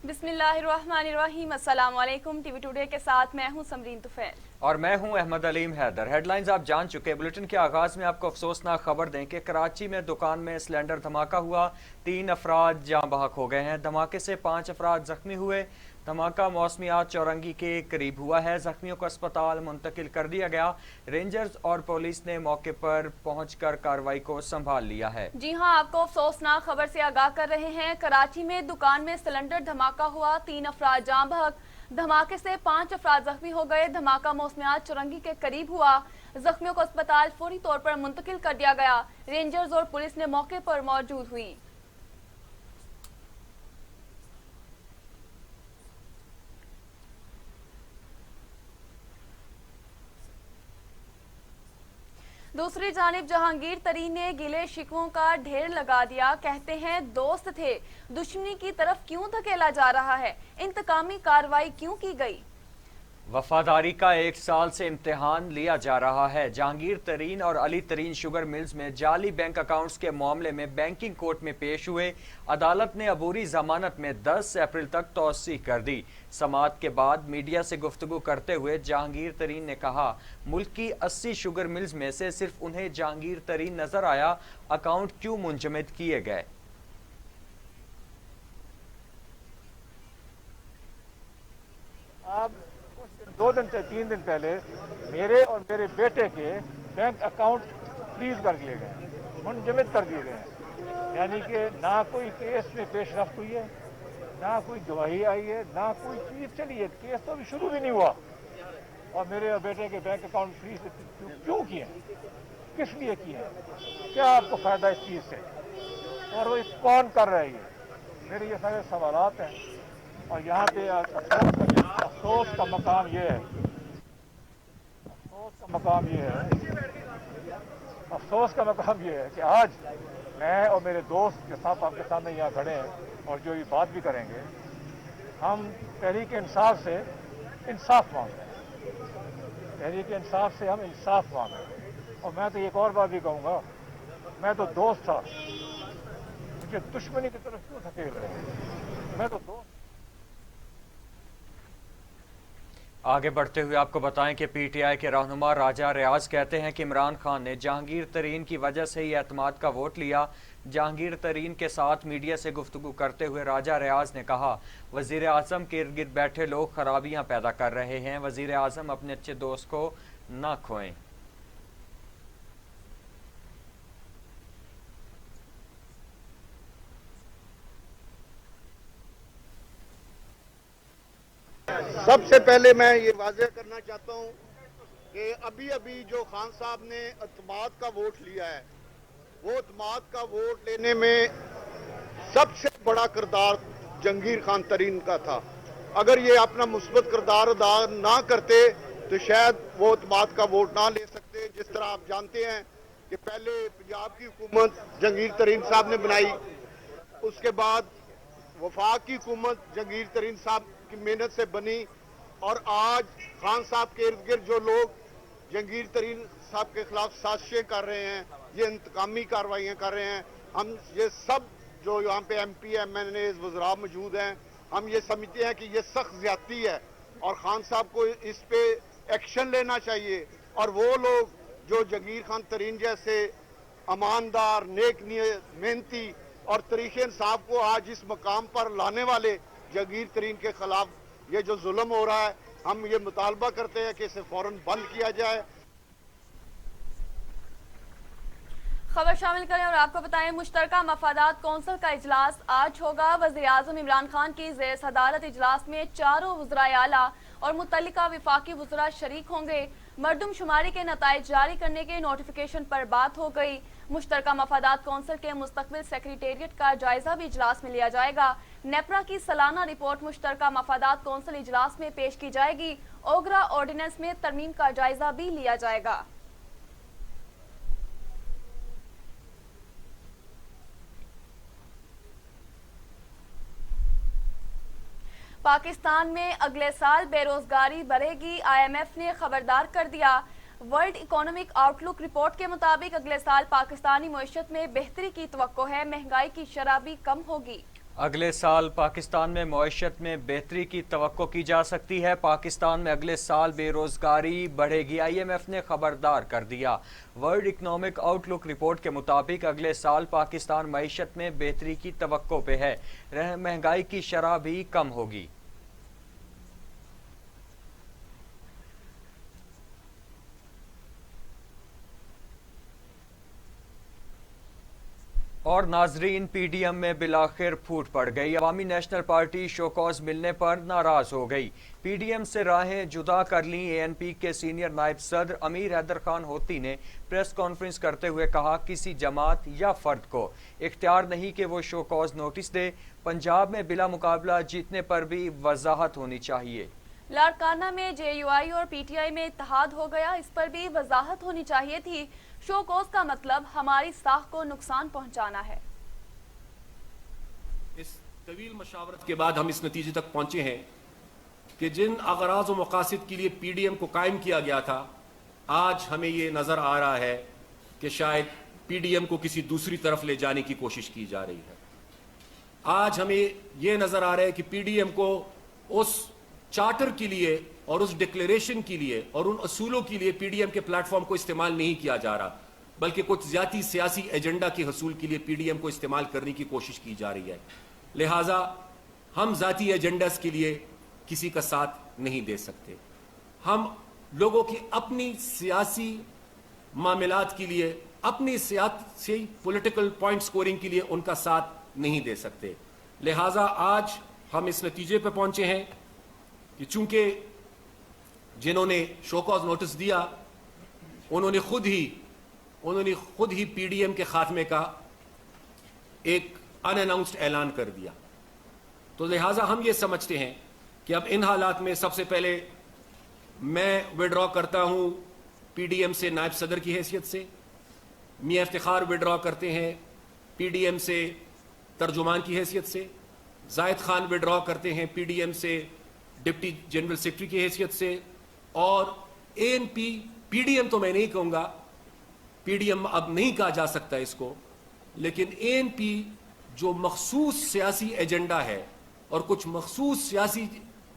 बिस्मिल्लाहिर्रहमानिर्रहीम। अस्सलाम वालेकुम। टीवी टुडे के साथ मैं हूं समरीन तुफैल और मैं हूं अहमद अलीम हैदर। हेडलाइंस आप जान चुके। बुलेटिन के आगाज में आपको अफसोसनाक खबर दें कि कराची में दुकान में सिलेंडर धमाका हुआ, 3 अफराद जाँ बहक हो गए हैं। धमाके से 5 अफराद जख्मी हुए। धमाका मौसमियात चौरंगी के करीब हुआ है। जख्मियों को अस्पताल मुंतकिल कर दिया गया। रेंजर्स और पुलिस ने मौके पर पहुंचकर कार्रवाई को संभाल लिया है। जी हां, आपको अफसोसनाक खबर से आगाह कर रहे हैं। कराची में दुकान में सिलेंडर धमाका हुआ, 3 अफराद जाँ बहक। धमाके से 5 अफराद जख्मी हो गए। धमाका मौसमियात चौरंगी के करीब हुआ। जख्मियों को अस्पताल फौरी तौर पर मुंतकिल कर दिया गया। रेंजर्स और पुलिस ने मौके पर मौजूद हुई। दूसरी जानिब जहांगीर तरीन ने गिले शिकवों का ढेर लगा दिया। कहते हैं दोस्त थे, दुश्मनी की तरफ क्यों धकेला जा रहा है, इंतकामी कार्रवाई क्यों की गई। वफादारी का 1 साल से इम्तिहान लिया जा रहा है। जहांगीर तरीन और अली तरीन शुगर मिल्स में जाली बैंक अकाउंट्स के मामले में बैंकिंग कोर्ट में पेश हुए। अदालत ने अबूरी जमानत में 10 अप्रैल तक तौसीह कर दी। समाअत के बाद मीडिया से गुफ्तगू करते हुए जहांगीर तरीन ने कहा, मुल्क की 80 शुगर मिल्स में से सिर्फ उन्हें जहांगीर तरीन नजर आया। अकाउंट क्यों मुंजमद किए गए। आप 2 दिन से 3 दिन पहले मेरे और मेरे बेटे के बैंक अकाउंट फ्रीज कर दिए गए, मुंजमद कर दिए गए हैं। यानी कि ना कोई केस में पेशरफ्त हुई है, ना कोई गवाही आई है, ना कोई चीज चली है। केस तो अभी शुरू भी नहीं हुआ और मेरे और बेटे के बैंक अकाउंट फ्रीज क्यों किए, किस लिए किए, क्या आपको फायदा इस चीज से, और वो कौन कर रहा है ये, मेरे ये सारे सवालात हैं। और यहाँ पे अफसोस का मकाम ये है, अफसोस का मकाम ये है कि आज मैं और मेरे दोस्त के साथ आपके सामने यहाँ खड़े हैं और जो ये बात भी करेंगे, हम तहरीक इंसाफ से इंसाफ मांग रहे हैं। तहरीक इंसाफ से हम इंसाफ मांग रहे हैं। और मैं तो एक और बात भी कहूँगा, मैं तो दोस्त था, मुझे दुश्मनी की तरफ क्यों धकेल रहे हैं। मैं तो दोस्त। आगे बढ़ते हुए आपको बताएं कि पीटीआई के रहनुमा राजा रियाज कहते हैं कि इमरान खान ने जहांगीर तरीन की वजह से ही एतमाद का वोट लिया। जहांगीर तरीन के साथ मीडिया से गुफ्तगू करते हुए राजा रियाज ने कहा, वजीर आजम के इर्द गिर्द बैठे लोग खराबियां पैदा कर रहे हैं। वजीर आजम अपने अच्छे दोस्त को ना खोएं। सबसे पहले मैं ये वाज़ेह करना चाहता हूँ कि अभी अभी जो खान साहब ने एतमाद का वोट लिया है, वो एतमाद का वोट लेने में सबसे बड़ा किरदार जहांगीर खान तरीन का था। अगर ये अपना मुस्बत किरदार अदा ना करते तो शायद वो एतमाद का वोट ना ले सकते। जिस तरह आप जानते हैं कि पहले पंजाब की हुकूमत जहांगीर तरीन साहब ने बनाई, उसके बाद वफाक की हुकूमत जहांगीर तरीन साहब की मेहनत से बनी, और आज खान साहब के इर्द गिर्द जो लोग जहांगीर तरीन साहब के खिलाफ साजिशें कर रहे हैं, ये इंतकामी कार्रवाइयाँ कर रहे हैं, हम ये सब जो यहाँ पे MP MNA वज़रा मौजूद हैं, हम ये समझते हैं कि ये सख्त ज्यादती है और खान साहब को इस पे एक्शन लेना चाहिए। और वो लोग जो जहांगीर खान तरीन जैसे ईमानदार, नेक नियत, मेहनती और तरीके इंसाफ को आज इस मकाम पर लाने वाले जहांगीर तरीन के खिलाफ ये जो जुल्म हो रहा है, हम ये मुतालबा करते हैं कि इसे फौरन बंद किया जाए। खबर शामिल करें और आपको बताएं, मुश्तरका मफादात कौंसिल का इजलास आज होगा। वज़ीर आज़म इमरान खान की ज़ेर सदारत इजलास में चारों वज़राए आला और मुतल्लिका विफाकी वज़रा शरीक होंगे। मरदमशुमारी के नताइज जारी करने के नोटिफिकेशन पर बात हो गई। मुश्तरका मफादात कौंसिल के मुस्तकबिल सेक्रेटेरिएट का जायजा भी इजलास में लिया जाएगा। नेपरा की सालाना रिपोर्ट मुश्तरका मफादात कौंसिल इजलास में पेश की जाएगी। ओगरा ऑर्डिनेंस में तरमीम का जायजा भी लिया जाएगा। पाकिस्तान में अगले साल बेरोजगारी बढ़ेगी, IMF ने खबरदार कर दिया। वर्ल्ड इकोनॉमिक आउटलुक रिपोर्ट के मुताबिक अगले साल पाकिस्तानी मईशत में बेहतरी की तवक्को है। महंगाई की शरह भी कम होगी। अगले साल पाकिस्तान में मईशत में बेहतरी की तवक्को की जा सकती है। पाकिस्तान में अगले साल बेरोजगारी बढ़ेगी। IMF ने खबरदार कर दिया। वर्ल्ड इकनॉमिक आउटलुक रिपोर्ट के मुताबिक अगले साल पाकिस्तान मईशत में बेहतरी की तवक्को पे है। महंगाई की शरह भी कम होगी। और नाजरीन, PDM में बिलाखिर फूट पड़ गई। अवामी नेशनल पार्टी शोकॉज मिलने पर नाराज हो गई। PDM से राहें जुदा कर ली। ANP के सीनियर नायब सदर अमीर हैदर खान होती ने प्रेस कॉन्फ्रेंस करते हुए कहा, किसी जमात या फर्द को इख्तियार नहीं कि वो शोकॉज नोटिस दे। पंजाब में बिला मुकाबला जीतने पर भी वजाहत होनी चाहिए। लाड़काना में JUI और PTI में इत्तेहाद हो गया, इस पर भी वजाहत होनी चाहिए थी। शोकॉज का मतलब हमारी साख को नुकसान पहुंचाना है। इस तवील मशावरत के बाद हम इस नतीजे तक पहुंचे हैं कि जिन अगराज व मकासद के लिए PDM को कायम किया गया था, आज हमें ये नजर आ रहा है कि शायद PDM को किसी दूसरी तरफ ले जाने की कोशिश की जा रही है। आज हमें ये नजर आ रहा है कि PDM को उस चार्टर के लिए और उस डिक्लेरेशन के लिए और उन असूलों के लिए PDM के प्लेटफॉर्म को इस्तेमाल नहीं किया जा रहा, बल्कि कुछ ज्यादा सियासी एजेंडा के हसूल के लिए PDM को इस्तेमाल करने की कोशिश की जा रही है। लिहाजा हम जाती एजेंडास के लिए किसी का साथ नहीं दे सकते। हम लोगों की अपनी सियासी मामलात के लिए, अपनी सियासी पॉलिटिकल पॉइंट स्कोरिंग के लिए उनका साथ नहीं दे सकते। लिहाजा आज हम इस नतीजे पर पहुंचे हैं कि चूंकि जिन्होंने शोकॉज नोटिस दिया उन्होंने खुद ही PDM के खात्मे का एक अनअनाउंस्ड ऐलान कर दिया, तो लिहाजा हम ये समझते हैं कि अब इन हालात में सबसे पहले मैं विड्रॉ करता हूं PDM से नायब सदर की हैसियत से। मियां इफ्तिखार विड्रॉ करते हैं PDM से तर्जुमान की हैसियत से। जायद खान विड्रॉ करते हैं PDM से डिप्टी जनरल सेक्रेटरी की हैसियत से। और ANP, PDM तो मैं नहीं कहूंगा, PDM अब नहीं कहा जा सकता इसको, लेकिन ANP जो मखसूस सियासी एजेंडा है और कुछ मखसूस सियासी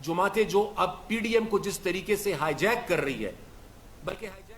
जमातें जो अब PDM को जिस तरीके से हाईजैक कर रही है, बल्कि हाईजैक।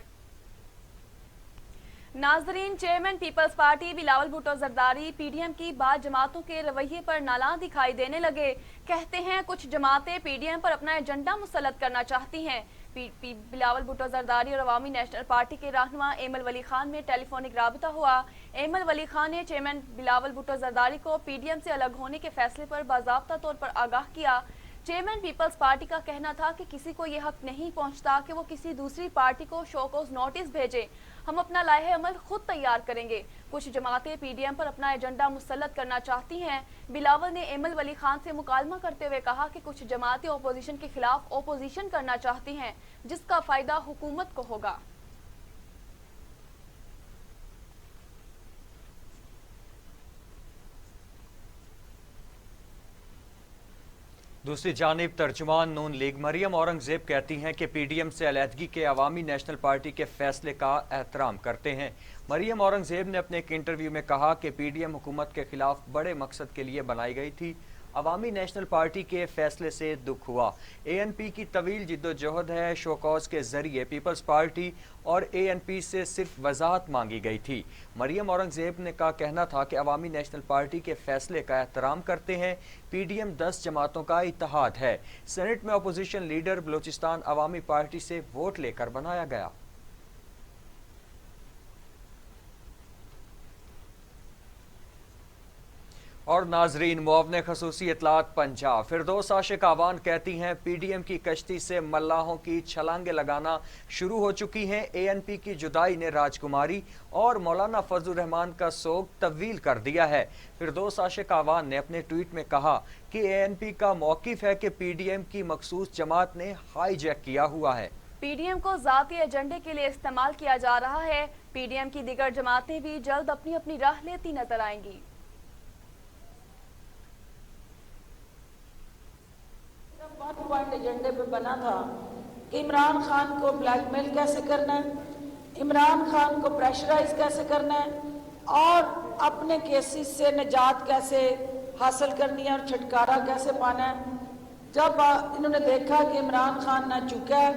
नाजरीन, चेयरमैन पीपल्स पार्टी बिलावल भुट्टो जरदारी PDM की बाद जमातों के रवैये पर नालां दिखाई देने लगे। कहते हैं कुछ जमातें PDM पर अपना एजेंडा मुसल्लत करना चाहती हैं। बिलावल भुट्टो जरदारी और अवामी नेशनल पार्टी के रहनुमा एमल वली खान में टेलीफोनिक राबता हुआ। एमल वली खान ने चेयरमैन बिलावल भुट्टो जरदारी को PDM से अलग होने के फैसले पर बाज़ाब्ता तौर पर आगाह किया। चेयरमैन पीपल्स पार्टी का कहना था कि किसी को यह हक नहीं पहुंचता कि वो किसी दूसरी पार्टी को शोकॉज नोटिस भेजे। हम अपना लाहे अमल खुद तैयार करेंगे। कुछ जमातें PDM पर अपना एजेंडा मुसल्लत करना चाहती हैं। बिलावल ने एमल वली खान से मुकालमा करते हुए कहा कि कुछ जमातें ओपोजिशन के खिलाफ ओपोजिशन करना चाहती हैं, जिसका फायदा हुकूमत को होगा। दूसरी जानिब तर्जुमान नून लीग मरियम औरंगजेब कहती हैं कि PDM से अलहदगी के अवामी नेशनल पार्टी के फैसले का एहतराम करते हैं। मरियम औरंगजेब ने अपने एक इंटरव्यू में कहा कि PDM हुकूमत के खिलाफ बड़े मकसद के लिए बनाई गई थी। अवामी नेशनल पार्टी के फैसले से दुख हुआ। ANP की तवील जिद्दोजहद है। शोकॉज के जरिए पीपल्स पार्टी और ANP से सिर्फ वजाहत मांगी गई थी। मरियम औरंगजेब ने का कहना था कि अवामी नेशनल पार्टी के फैसले का एहतराम करते हैं। PDM 10 जमातों का इत्तेहाद है। सेनेट में अपोजिशन लीडर बलूचिस्तान अवामी पार्टी से वोट लेकर बनाया गया। और नाजरीन, मुआवने खसूसी इतलात पंजाब। फिरदौस आशिक आवान कहती हैं PDM की कश्ती से मल्लाहों की छलांगे लगाना शुरू हो चुकी हैं। ANP की जुदाई ने राजकुमारी और मौलाना फजलुर रहमान का सोग तवील कर दिया है। फिरदौस आशिक आवान ने अपने ट्वीट में कहा कि ANP का मौकिफ है कि PDM की मखसूस जमात ने हाईजैक किया हुआ है। PDM को जाती एजेंडे के लिए इस्तेमाल किया जा रहा है। PDM की दीगर जमातें भी जल्द अपनी अपनी राह लेती नजर आएंगी। पॉइंट एजेंडे पे बना था कि इमरान खान को ब्लैकमेल कैसे करना है, इमरान खान को प्रेशराइज कैसे करना है और अपने केसेस से निजात कैसे हासिल करनी है और छुटकारा कैसे पाना है। जब इन्होंने देखा कि इमरान खान ना चुका है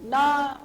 ना।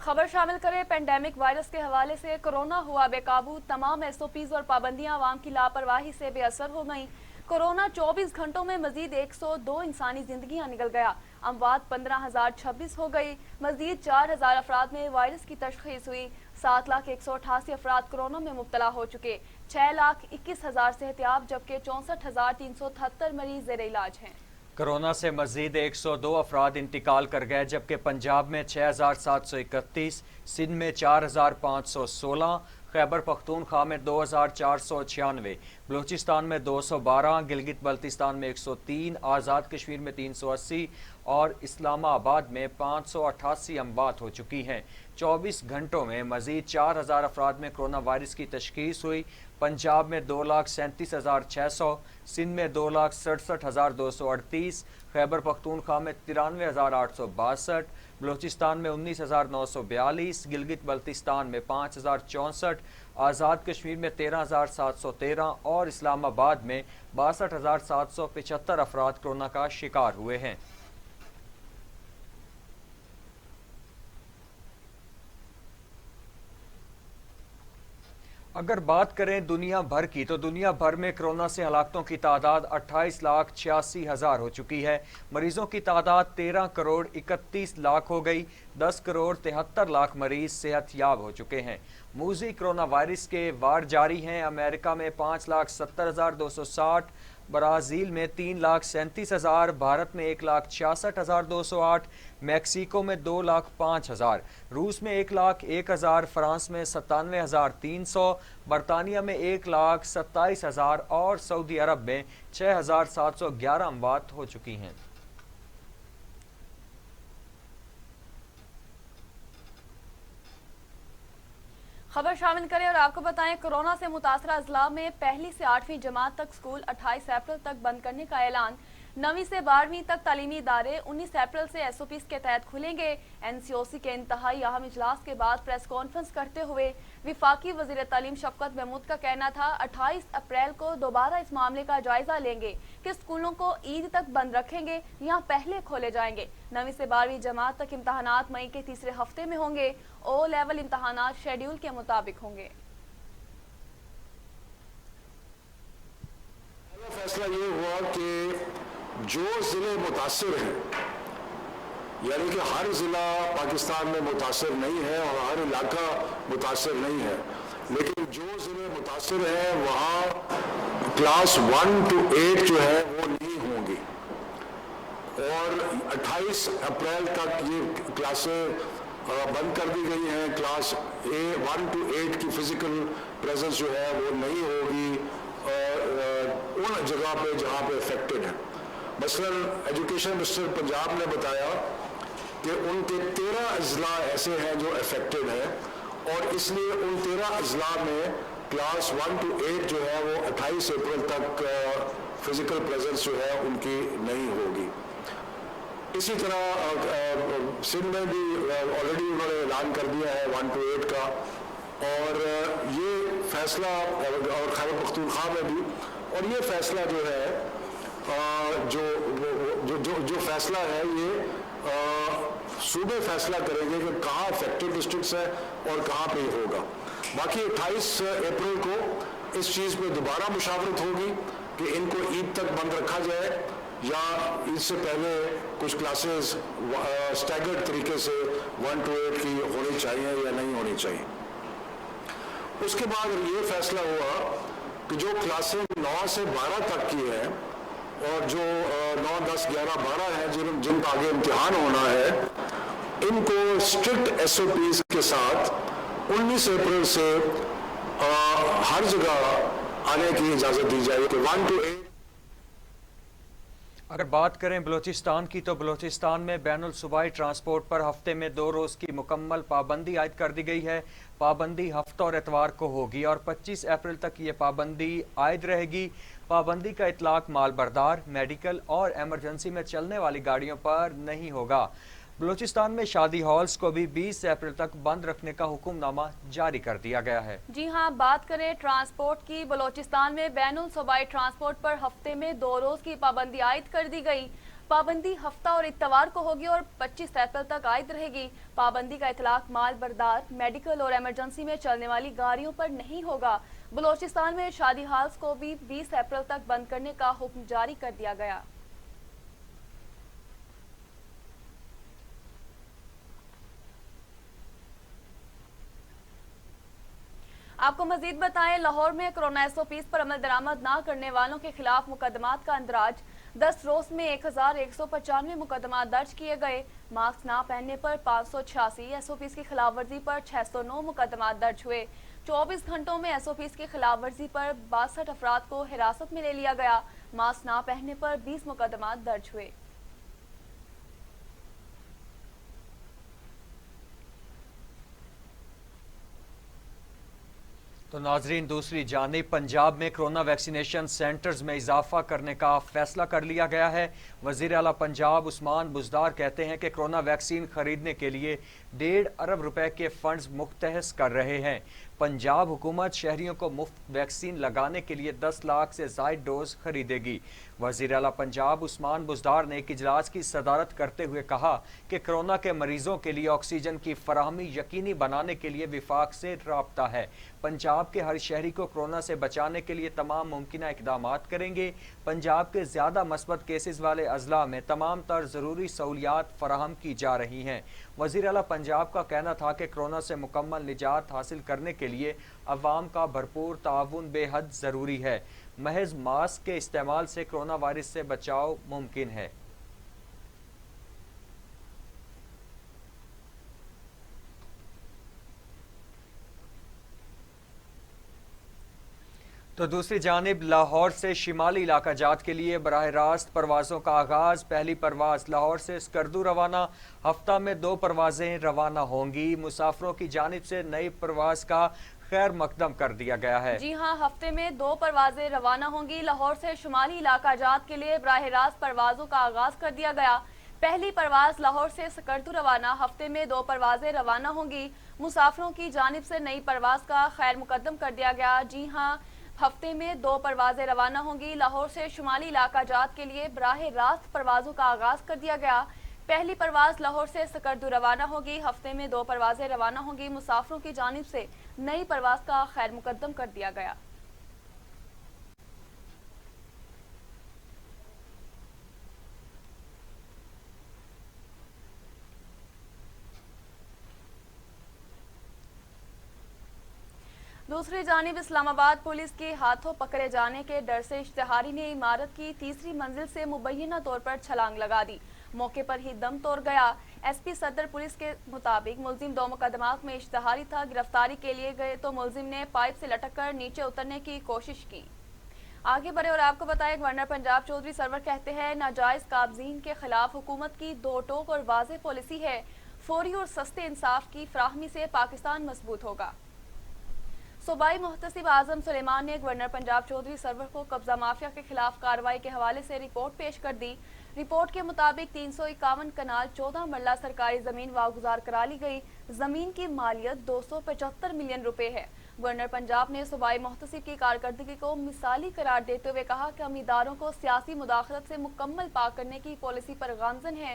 खबर शामिल करें पेंडेमिक वायरस के हवाले से। कोरोना हुआ बेकाबू, तमाम एसओपीज और पाबंदियां आवाम की लापरवाही से बेअसर हो गईं। कोरोना 24 घंटों में मजीद 102 इंसानी जिंदगियां निकल गया। अमवात 15,026 हो गई। मजीद 4,000 अफराद में वायरस की तशखीस हुई। 7,188 अफराद कोरोना में मुब्तला हो चुके। 6,21,000 सेहतियाब जबकि 64,373 मरीज ज़ेर इलाज हैं। कोरोना से मजीद 102 अफराद इंतकाल कर गए, जबकि पंजाब में 6,731, सिंध में 4,516, खैबर पख्तूनख्वा में 2,496, बलूचिस्तान में 212, गिलगित बल्तिस्तान में 103, आज़ाद कश्मीर में 380 और इस्लामाबाद में 588 अमवात हो चुकी हैं। 24 घंटों में मजीद 4,000 अफराद में कोरोना वायरस की तशखीस हुई। पंजाब में 2,37,600, सिंध में 2,67,238, खैबर पख्तूनख्वा में 93,862, बलूचिस्तान में 19,942, गिलगित बल्तिस्तान में 5,064, आज़ाद कश्मीर में 13,713 और इस्लामाबाद में 62,775 अफराद कोरोना का शिकार हुए हैं। अगर बात करें दुनिया भर की, तो दुनिया भर में कोरोना से हलाकतों की तादाद 28,86,000 हो चुकी है। मरीजों की तादाद 13,31,00,000 हो गई। 10,73,00,000 मरीज सेहतयाब हो चुके हैं। मूजी कोरोना वायरस के वार जारी हैं। अमेरिका में 5,70,260, ब्राज़ील में 3,37,000, भारत में 1,66,208, मैक्सिको में 2,05,000, रूस में 1,01,000, फ्रांस में 97,300, बरतानिया में 1,27,000 और सऊदी अरब में 6,711 अमवात हो चुकी हैं। खबर शामिल करें और आपको बताएं, कोरोना से मुतासरा अजला में पहली से 8वीं जमात तक स्कूल 28 अप्रैल तक बंद करने का ऐलान। 9वीं से 12वीं तक तालीमी इदारे 19 अप्रैल से एसओपीज के तहत खुलेंगे। एनसीओसी के इंतहाई अहम इजलास के बाद प्रेस कॉन्फ्रेंस करते हुए विफाकी वजीर तालीम शफकत महमूद का कहना था 28 अप्रैल को दोबारा इस मामले का जायजा लेंगे कि स्कूलों को ईद तक बंद रखेंगे या पहले खोले जाएंगे। 9वीं से 12वीं जमात तक इम्तहानात मई के तीसरे हफ्ते में होंगे। ओ लेवल इम्तहानात शेड्यूल के मुताबिक होंगे। फैसला ये हुआ कि जो ज़िले मुतासिर हैं, यानी कि हर ज़िला पाकिस्तान में मुतासिर नहीं है और हर इलाका मुतासिर नहीं है, लेकिन जो ज़िले मुतासिर हैं वहाँ क्लास 1 to 8 जो है वो नहीं होंगी और 28 अप्रैल तक ये क्लासें बंद कर दी गई हैं। क्लास 1 to 8 की फ़िज़िकल प्रेजेंस जो है वो नहीं होगी उन जगह पे जहाँ पे अफेक्टेड है। मसलन एजुकेशन मिनिस्टर पंजाब ने बताया कि उनके 13 अजला ऐसे हैं जो अफेक्टेड हैं और इसलिए उन 13 अजला में क्लास 1 to 8 जो है वो 28 अप्रैल तक फिजिकल प्रेजेंस जो है उनकी नहीं होगी। इसी तरह सिंध में भी ऑलरेडी उन्होंने ऐलान कर दिया है 1 to 8 का और ये फैसला और खैबर पख्तूनख्वा में भी, और ये फैसला जो है जो फैसला है ये सूबे फैसला करेंगे कि कहाँ अफेक्टेड डिस्ट्रिक्ट्स है और कहाँ पे होगा। बाकी 28 अप्रैल को इस चीज़ पे दोबारा मुशावरत होगी कि इनको ईद तक बंद रखा जाए या इससे पहले कुछ क्लासेस स्टैगर्ड तरीके से 1 to 8 की होनी चाहिए या नहीं होनी चाहिए। उसके बाद ये फैसला हुआ कि जो क्लासें 9 से 12 तक की हैं और जो 9, 10, 11, 12 हैं जिनका आगे इम्तिहान होना है, इनको स्ट्रिक्ट एसओपीज के साथ 19 अप्रैल से हर जगह आने की इजाज़त दी जाएगी। 1 to 8। अगर बात करें बलूचिस्तान की, तो बलूचिस्तान में बैनुल सूबाई ट्रांसपोर्ट पर हफ्ते में 2 रोज़ की मुकम्मल पाबंदी आयद कर दी गई है। पाबंदी हफ्ता और एतवार को होगी और 25 अप्रैल तक ये पाबंदी आयद रहेगी। पाबंदी का इतलाक माल बरदार, मेडिकल और एमरजेंसी में चलने वाली गाड़ियों पर नहीं होगा। बलूचिस्तान में शादी हॉल्स को भी 20 अप्रैल तक बंद रखने का हुक्मनामा जारी कर दिया गया है। जी हां, बात करें ट्रांसपोर्ट की। बलूचिस्तान में बैनुल सूबाई ट्रांसपोर्ट पर हफ्ते में 2 रोज की पाबंदी आयद कर दी गई। पाबंदी हफ्ता और इतवार को होगी और 25 अप्रैल तक आयद रहेगी। पाबंदी का इतलाक माल बरदार, मेडिकल और इमरजेंसी में चलने वाली गाड़ियों पर नहीं होगा। बलूचिस्तान में शादी हॉल्स को भी 20 अप्रैल तक बंद करने का हुक्म जारी कर दिया गया। आपको मजीद बताएं, लाहौर में कोरोना SOPs पर अमल दरामद न करने वालों के खिलाफ मुकदमात का अंदराज। 10 रोज में 1195 मुकदमा दर्ज किए गए। मास्क ना पहनने पर 586, SOPs की खिलाफ वर्जी पर 609 मुकदमा दर्ज हुए। 24 घंटों में SOPs की खिलाफ वर्जी पर 62 अफराद को हिरासत में ले लिया गया। मास्क ना पहनने पर 20 मुकदमा दर्ज हुए। तो नाजरीन, दूसरी जानिब पंजाब में कोरोना वैक्सीनेशन सेंटर्स में इजाफा करने का फैसला कर लिया गया है। वजीर आला पंजाब उस्मान बुज़दार कहते हैं कि कोरोना वैक्सीन खरीदने के लिए 1.5 अरब रुपए के फंड्स मुख्तहस कर रहे हैं। पंजाब हुकूमत शहरियों को मुफ्त वैक्सीन लगाने के लिए 10 लाख से ज़ायद डोज खरीदेगी। वज़ीर आला पंजाब उस्मान बुज़दार ने एक इजलास की सदारत करते हुए कहा कि कोरोना के मरीजों के लिए ऑक्सीजन की फराहमी यकीनी बनाने के लिए विफाक से राब्ता है। पंजाब के हर शहरी को कोरोना से बचाने के लिए तमाम मुमकिन इक़दामात करेंगे। पंजाब के ज़्यादा मस्बत केसेस वाले अजला में तमाम तर ज़रूरी सहूलियात फराहम की जा रही हैं। वज़ीर आला पंजाब का कहना था कि कोरोना से मुकम्मल निजात हासिल करने के लिए अवाम का भरपूर ताउन बेहद ज़रूरी है। महज मास्क के इस्तेमाल से कोरोना वायरस से बचाव मुमकिन है। तो दूसरी जानिब लाहौर से शिमाली इलाका जात के लिए बराह रास्त परवाज़ों का आगाज़। पहली परवाज़ लाहौर से स्कर्दू रवाना। हफ्ता में 2 परवाज़ें रवाना होंगी। मुसाफरों की जानिब से नई परवाज़ का खैर मकदम कर दिया गया है। जी हां, हफ्ते में 2 परवाजें रवाना होंगी। लाहौर से शुमाली इलाका जात के लिए बराह रास्त परवाज़ों का आगाज़ कर दिया गया। पहली परवाज़ लाहौर से स्कर्दू रवाना। हफ्ते में 2 परवाजें रवाना होंगी। मुसाफरों की जानिब से नई परवाज़ का खैर मुकदम कर दिया गया। जी हां, हफ्ते में 2 परवाजें रवाना होंगी। लाहौर से शुमाली इलाका जात के लिए बराह रास्त परवाज़ों का आगाज़ कर दिया गया। पहली परवाज़ लाहौर से स्कर्दू रवाना होगी। हफ्ते में 2 परवाजें रवाना होंगी। मुसाफरों की जानिब से नई परवाज़ का खैर मुकदम कर दिया गया। दूसरी जानिब इस्लामाबाद पुलिस के हाथों पकड़े जाने के डर से इश्तिहारी ने इमारत की तीसरी मंजिल से मुबैना तौर पर छलांग लगा दी। मौके पर ही दम तोड़ गया। SP सदर पुलिस के मुताबिक मुलजिम 2 मुकदमात में इश्तिहारी था। गिरफ्तारी के लिए गए तो मुलजिम ने पाइप से लटक कर नीचे उतरने की कोशिश की। आगे बढ़े और आपको बताएं, गवर्नर पंजाब चौधरी सरवर कहते हैं नाजायज काबजीन के खिलाफ हुकूमत की 2 टोक और वाज़ेह पॉलिसी है। फौरी और सस्ते इंसाफ की फराहमी से पाकिस्तान मजबूत होगा। सूबाई मुहतसिब आजम सुलेमान ने गवर्नर पंजाब चौधरी सरवर को कब्जा माफिया के खिलाफ कार्रवाई के हवाले से रिपोर्ट पेश कर दी। रिपोर्ट के मुताबिक 351 कनाल 14 मरला सरकारी जमीन वागुजार करा ली गई। जमीन की मालियत 275 मिलियन रुपए है। गवर्नर पंजाब ने सूबाई मुहतसिब की कारकर्दगी को मिसाली करार देते हुए कहा कि हम इदारों को सियासी मुदाखलत से मुकम्मल पाक करने की पॉलिसी पर गामजन है।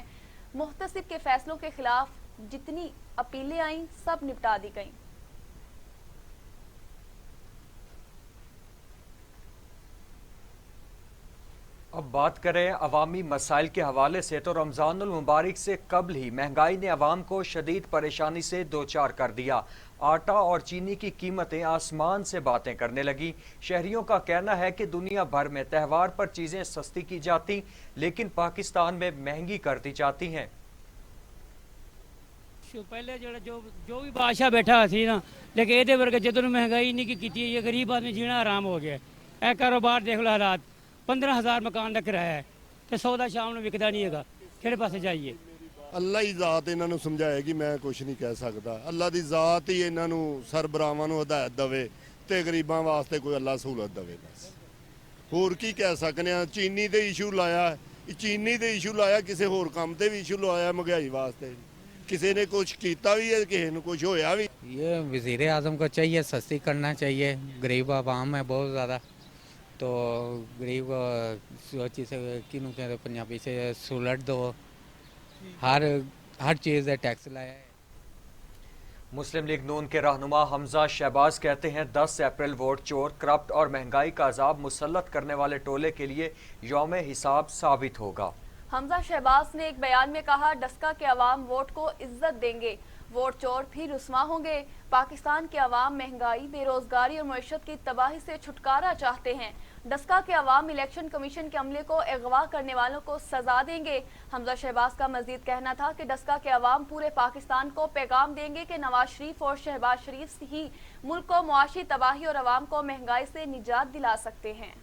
मुहतसिब के फैसलों के खिलाफ जितनी अपीलें आईं सब निपटा दी गईं। अब बात करें अवामी मसाइल के हवाले से, तो रमज़ानुल मुबारक से कबल ही महंगाई ने अवाम को शदीद परेशानी से दो चार कर दिया। आटा और चीनी की कीमतें आसमान से बातें करने लगी। शहरियों का कहना है कि दुनिया भर में त्यौहार पर चीज़ें सस्ती की जाती लेकिन पाकिस्तान में महंगी कर दी जाती हैं। पहले जो भी बादशाह बैठा सी ना, लेकिन ये वर्गे जो महंगाई नहीं की ये गरीब आदमी जीना आराम हो गया। ए कारोबार देख लो हालात, 15,000 मकान का किराया है तो सौदा शाम में विकदा नहीं है। किहड़े पासे जाइए? ਅੱਲਾ ਹੀ ਜ਼ਾਤ ਇਹਨਾਂ ਨੂੰ ਸਮਝਾਏਗੀ, ਮੈਂ ਕੁਝ ਨਹੀਂ ਕਹਿ ਸਕਦਾ। ਅੱਲਾ ਦੀ ਜ਼ਾਤ ਹੀ ਇਹਨਾਂ ਨੂੰ ਸਰਬਰਾਵਾਂ ਨੂੰ ਹਦਾਇਤ ਦੇਵੇ ਤੇ ਗਰੀਬਾਂ ਵਾਸਤੇ ਕੋਈ ਅੱਲਾ ਸਹੂਲਤ ਦੇਵੇ। ਬਸ ਹੋਰ ਕੀ ਕਹਿ ਸਕਨੇ ਆ। ਚੀਨੀ ਤੇ ਇਸ਼ੂ ਲਾਇਆ, ਚੀਨੀ ਦੇ ਇਸ਼ੂ ਲਾਇਆ, ਕਿਸੇ ਹੋਰ ਕੰਮ ਤੇ ਵੀ ਇਸ਼ੂ ਲਾਇਆ ਮਹਿੰਗਾਈ ਵਾਸਤੇ। ਕਿਸੇ ਨੇ ਕੁਝ ਕੀਤਾ ਵੀ है, ਕਿਸੇ ਨੂੰ ਕੁਝ ਹੋਇਆ ਵੀ। ये वज़ीर आज़म को चाहिए सस्ती करना चाहिए, गरीब आवाम है बहुत ज़्यादा, तो गरीब सोची से किनू कहते पंजाबी से सुलट दो, हर चीज़ है टैक्स लाया है। मुस्लिम लीग नून के रहनुमा हमजा शहबाज कहते हैं 10 अप्रैल वोट चोर, करप्ट और महंगाई का अजाब मुसल्लत करने वाले टोले के लिए यौम हिसाब साबित होगा। हमजा शहबाज ने एक बयान में कहा, डस्का के अवाम वोट को इज्जत देंगे, वोट चोर भी रुस्वा होंगे। पाकिस्तान के अवाम महंगाई, बेरोजगारी और मईशत की तबाही से छुटकारा चाहते हैं। डस्का के अवाम इलेक्शन कमीशन के अमले को अगवा करने वालों को सजा देंगे। हमजा शहबाज का मजीद कहना था कि डस्का के अवाम पूरे पाकिस्तान को पैगाम देंगे कि नवाज शरीफ और शहबाज शरीफ ही मुल्क को मुआशी तबाही और अवाम को महंगाई से निजात दिला सकते हैं।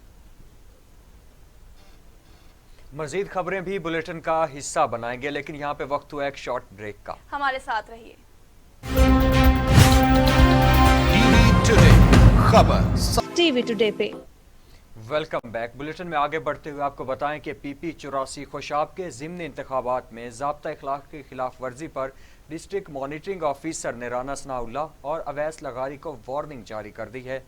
मजीद खबरें भी बुलेटिन का हिस्सा बनाएंगे, लेकिन यहाँ पे वक्त हुआ एक शॉर्ट ब्रेक का। हमारे साथ रहिए। टीवी टुडे पे वेलकम बैक। बुलेटिन में आगे बढ़ते हुए आपको बताएं कि PP84 खुशाब के ज़िमनी इंतखाबात में ज़ाब्ता इखलाक की खिलाफ वर्जी पर डिस्ट्रिक्ट मॉनिटरिंग ऑफिसर ने राना सनाउल्लाह और अवैस लगारी को वार्निंग जारी कर दी है।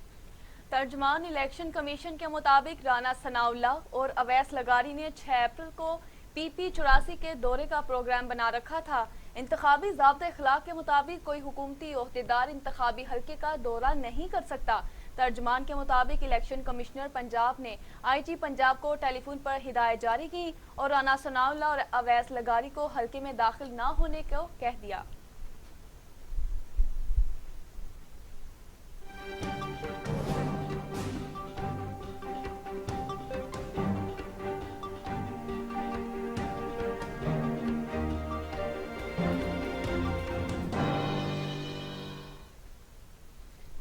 तर्जमान इलेक्शन कमीशन के मुताबिक राना सनाउल्लाह और अवैस लगारी ने 6 अप्रैल को PP84 के दौरे का प्रोग्राम बना रखा था। इंतखाबी ज़ाब्ता इखलाक के मुताबिक कोई हुकूमती ओहदेदार इंतखाबी हल्के का दौरा नहीं कर सकता। तर्जमान के मुताबिक इलेक्शन कमिश्नर पंजाब ने IG पंजाब को टेलीफोन पर हिदायत जारी की और राना सनाउल्लाह और अवैस लगारी को हल्के में दाखिल न होने को कह दिया।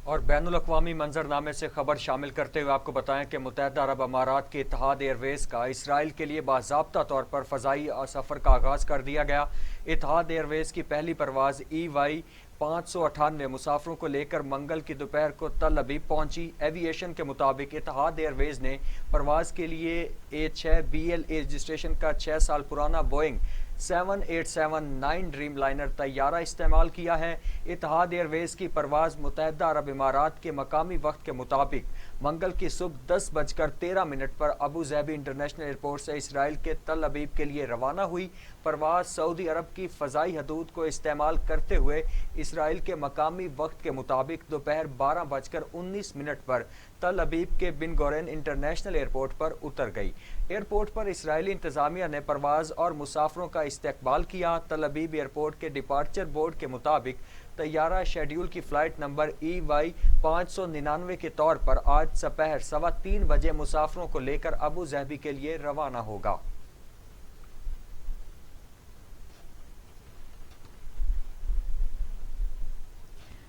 और बैनुल अक़वामी मंजरनामे से खबर शामिल करते हुए आपको बताएं कि मुत्तहिदा अरब अमारात के इत्तेहाद एयरवेज़ का इसराइल के लिए बाज़ाब्ता तौर पर फ़ज़ाई सफ़र का आगाज़ कर दिया गया। इत्तेहाद एयरवेज़ की पहली परवाज़ EY 598 मुसाफरों को लेकर मंगल की दोपहर को तल अबीब पहुंची। एविएशन के मुताबिक इत्तेहाद एयरवेज़ ने परवाज़ के लिए A6BL रजिस्ट्रेशन का 6 साल पुराना बोइंग 7879 ड्रीम लाइनर तैयारा इस्तेमाल किया है। इत्तेहाद एयरवेज़ की परवाज़ मुत्तहिदा अरब इमारात के मकामी वक्त के मुताबिक मंगल की सुबह 10:13 पर अबू ज़ैबी इंटरनेशनल एयरपोर्ट से इसराइल के तल अबीब के लिए रवाना हुई। परवाज़ सऊदी अरब की फ़ज़ाई हदूद को इस्तेमाल करते हुए इसराइल के मकामी वक्त के मुताबिक दोपहर 12:19 पर तल अबीब के बिन गोरेन इंटरनेशनल एयरपोर्ट पर उतर गई। एयरपोर्ट पर इसराइली इंतज़ामिया ने परवाज़ और मुसाफरों का इस्तकबाल किया। तल अबीब एयरपोर्ट के डिपार्चर बोर्ड के मुताबिक तैयारा शेड्यूल की फ़्लाइट नंबर EY 599 के तौर पर आज दोपहर 3:15 बजे मुसाफरों को लेकर अबू ज़ैबी के लिए रवाना होगा।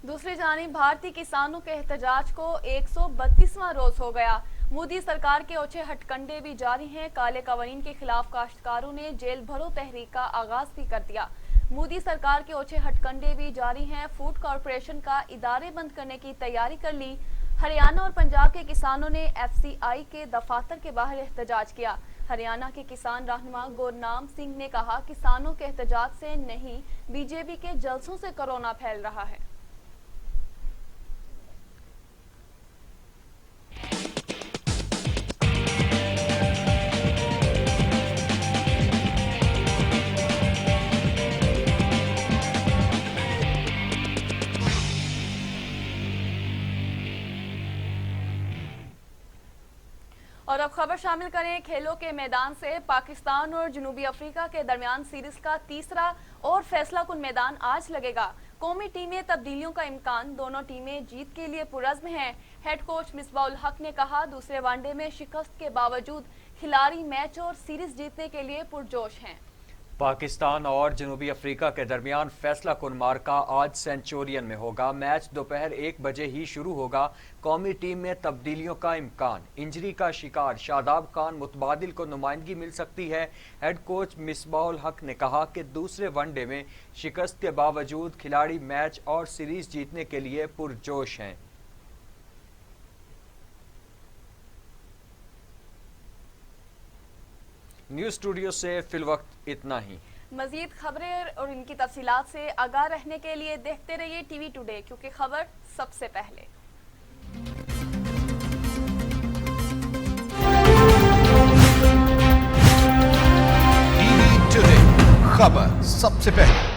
दूसरी जानिब भारतीय किसानों के एहतजाज को 132वां रोज हो गया। मोदी सरकार के ओछे हटकंडे भी जारी हैं। काले कवानीन के खिलाफ काश्तकारों ने जेल भरो तहरीक का आगाज भी कर दिया। मोदी सरकार के ओछे हटकंडे भी जारी हैं। फूड कॉरपोरेशन का इदारे बंद करने की तैयारी कर ली। हरियाणा और पंजाब के किसानों ने FCI के दफातर के बाहर एहतजाज किया। हरियाणा के किसान रहनुमा गुरनाम सिंह ने कहा, किसानों के एहतजाज से नहीं, BJP के जलसों से कोरोना फैल रहा है। और अब खबर शामिल करें खेलों के मैदान से। पाकिस्तान और जनूबी अफ्रीका के दरमियान सीरीज का तीसरा और फैसला कुन मैदान आज लगेगा। कौमी टीमें तब्दीलियों का इम्कान, दोनों टीमें जीत के लिए पुरज़्म हैं। हेड कोच मिसबाउल हक ने कहा, दूसरे वनडे में शिकस्त के बावजूद खिलाड़ी मैच और सीरीज जीतने के लिए पुरजोश हैं। पाकिस्तान और जनूबी अफ्रीका के दरमियान फैसला कुन मार्का आज सेंचुरियन में होगा। मैच दोपहर 1 बजे ही शुरू होगा। कौमी टीम में तब्दीलियों का इम्कान, इंजरी का शिकार शादाब खान मुतबादिल को नुमाइंदगी मिल सकती है। हेड कोच मिसबाउल हक ने कहा कि दूसरे वनडे में शिकस्त के बावजूद खिलाड़ी मैच और सीरीज जीतने के लिए पुरजोश हैं। न्यूज़ स्टूडियो से फिलवक्त इतना ही। मजीद खबरें और इनकी तफसीलात से आगाह रहने के लिए देखते रहिए टीवी टुडे, क्योंकि खबर सबसे पहले। टीवी टुडे, खबर सबसे पहले।